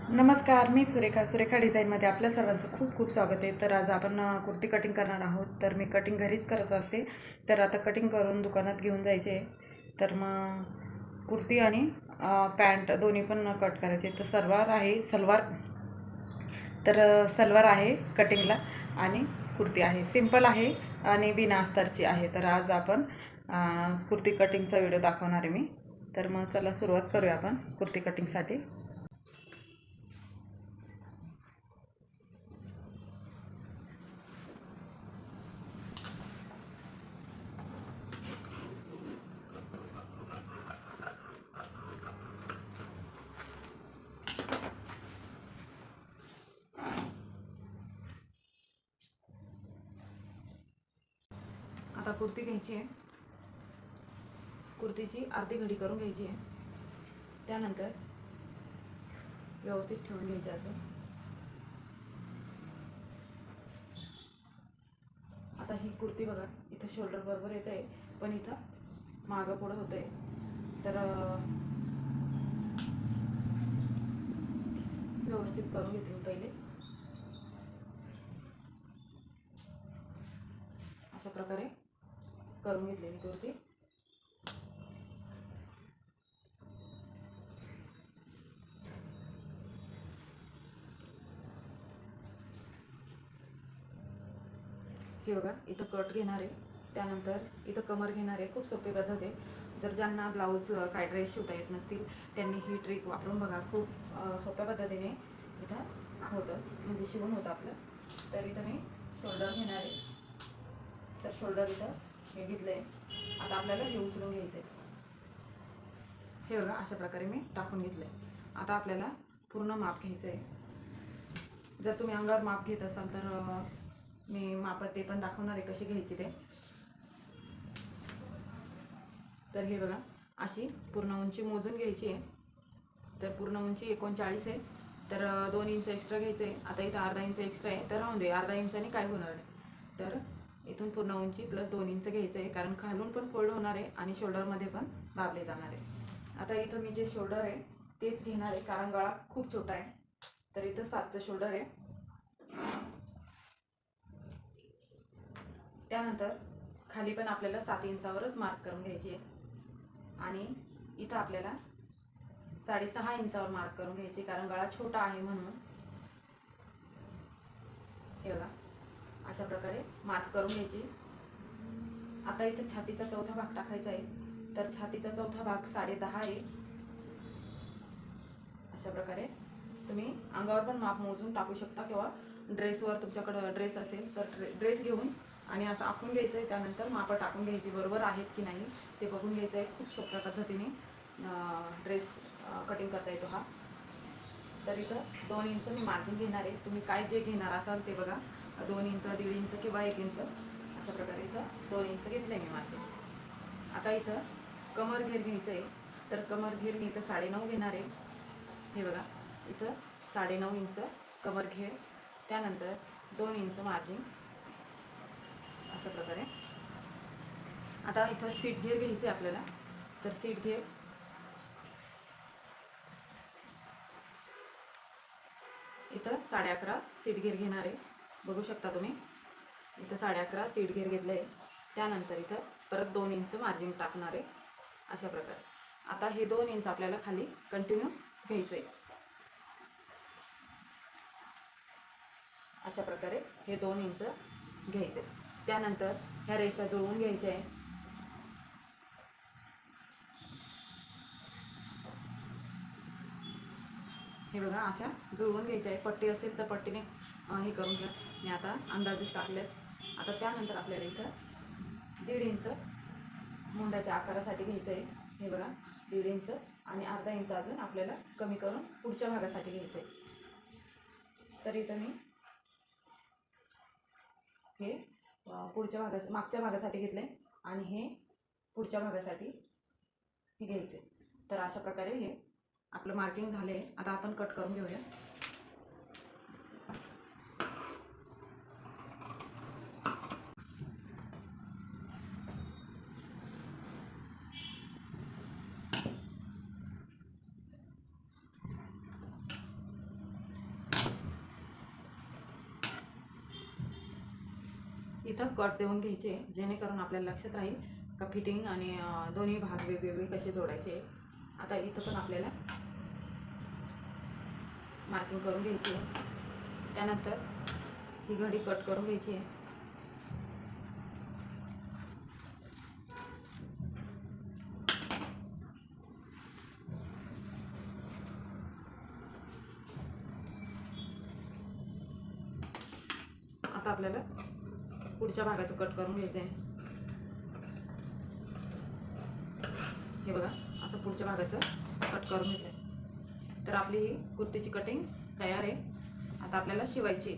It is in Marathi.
नमस्कार, मी सुरेखा डिझाईनमध्ये आपल्या सर्वांचं खूप खूप स्वागत आहे. तर आज आपण कुर्ती कटिंग करणार आहोत. तर मी कटिंग घरीच करत असते. तर आता कटिंग करून दुकानात घेऊन जायचे आहे. तर मग कुर्ती आणि पॅन्ट दोन्ही पण कट करायचे. तर सलवार आहे कटिंगला आणि कुर्ती आहे, सिंपल आहे आणि बिना अस्तरची आहे. तर आज आपण कुर्ती कटिंगचा व्हिडिओ दाखवणार आहे मी. तर मग चला सुरुवात करूया आपण कुर्ती कटिंगसाठी. आता कुर्ती घ्यायची आहे. कुर्तीची अर्धी घडी करून घ्यायची आहे. त्यानंतर व्यवस्थित ठेवून घ्यायचं असं. आता ही कुर्ती बघा, इथं शोल्डर बरोबर येत आहे, पण इथं मागं पुढं होतं आहे. तर व्यवस्थित करून घेते मी पहिले. अशा प्रकारे करून घेतली मी कुर्ती. हे बघा, इथं कट घेणार आहे. त्यानंतर इथं कमर घेणार आहे. खूप सोपी पद्धत आहे. जर ज्यांना ब्लाऊज काय ड्रेस शिवता येत नसतील त्यांनी ही ट्रिक वापरून बघा. खूप सोप्या पद्धतीने इथं होतं, म्हणजे शिवून होतं आपलं. तर इथं मी शोल्डर घेणार आहे. तर शोल्डर इथं हे घेतलं आहे. आता आपल्याला हे उचलून घ्यायचं आहे. हे बघा, अशा प्रकारे मी टाकून घेतलं आहे. आता आपल्याला पूर्ण माप घ्यायचं आहे. जर तुम्ही अंगावर माप घेत असाल तर मी माप ते पण दाखवणार आहे कशी घ्यायची ते. तर हे बघा, अशी पूर्ण उंची मोजून घ्यायची आहे. तर पूर्ण उंची 39 आहे. तर 2 इंच एक्स्ट्रा घ्यायचं आहे. आता इथं अर्धा इंच एक्स्ट्रा आहे, तर राहून दे, अर्धा इंचाने काय होणार नाही. तर इथून पूर्ण उंची प्लस 2 इंच घ्यायचं आहे, कारण खालून पण फोल्ड होणार आहे आणि शोल्डरमध्ये पण दाबले जाणार आहे. आता इथं मी जे शोल्डर आहे तेच घेणार आहे, कारण गळा खूप छोटा आहे. तर इथं 7चं शोल्डर आहे. त्यानंतर खाली पण आपल्याला 7 इंचावरच मार्क करून घ्यायची आहे आणि इथं आपल्याला 6.5 इंचावर मार्क करून घ्यायची, कारण गळा छोटा आहे म्हणून. हे बघा, अशा प्रकारे मार्क करून घ्यायची. आता इथं छातीचा चौथा भाग टाकायचा आहे. तर छातीचा चौथा भाग 10.5 आहे. अशा प्रकारे तुम्ही अंगावर पण माप मोजून टाकू शकता, किंवा ड्रेसवर तुमच्याकडं ड्रेस असेल तर ड्रेस घेऊन आणि असं आखून घ्यायचं आहे. त्यानंतर मापं टाकून घ्यायची, बरोबर आहेत की नाही ते बघून घ्यायचं आहे. खूप सोप्या पद्धतीने ड्रेस कटिंग करता येतो हा. तर इथं 2 इंच मी मार्जिन घेणार आहे. तुम्ही काय जे घेणार असाल ते बघा, 2 इंच, 1.5 इंच किंवा 1 इंच, अशा प्रकारे इथं 2 इंच घेतलं मी मार्जिन. आता इथं कमर घेर घ्यायचं आहे. तर कमर घेर मी इथं 9.5 घेणार आहे. हे बघा, इथं 9.5 इंच कमर घेर. त्यानंतर 2 इंच मार्जिन, अशा प्रकारे. आता इथं सीट घेर घ्यायचं आहे आपल्याला. तर सीट घेर इथं 11.5 सीट घेर घेणार आहे. बघू शकता तुम्ही, इथं 11.5 सीट घेर घेतलं आहे. त्यानंतर इथं परत 2 इंच मार्जिन टाकणार आहे, अशा प्रकारे. आता हे 2 इंच आपल्याला खाली कंटिन्यू घ्यायचं आहे. अशा प्रकारे हे 2 इंच घ्यायचे. त्यानंतर ह्या रेषा जुळवून घ्यायच्या आहे. हे बघा, अशा जुळवून घ्यायच्या आहे. पट्टी असेल तर पट्टीने हे करून घ्या. मी आता अंदाजेच टाकलेत. आता त्यानंतर आपल्याला इथं 1.5 इंच मुंडाच्या आकारासाठी घ्यायचं आहे. हे बघा, 1.5 इंच आणि अर्धा इंच अजून आपल्याला कमी करून पुढच्या भागासाठी घ्यायचं आहे. तर इथं मी हे मागच्या भागासाठी घेतलं आहे आणि हे पुढच्या भागासाठी हे घ्यायचे. तर अशा प्रकारे हे आपलं मार्किंग झालं आहे. आता आपण कट करून घेऊया. इथं कट देऊन घ्यायचे, जेणेकरून आपल्याला लक्षात राहील का फिटिंग आणि दोन्ही भाग वेगवेगळे कसे जोडायचे. आता इथं पण आपल्याला मार्किंग करून घ्यायची आहे. त्यानंतर ही घडी कट करून घ्यायची आहे. आता आपल्याला पुढच्या भागाचं कट करून घ्यायचं आहे. हे बघा, असं पुढच्या भागाचं कट करून घेतलं. तर आपली ही कुर्तीची कटिंग तयार आहे. आता आपल्याला शिवायची.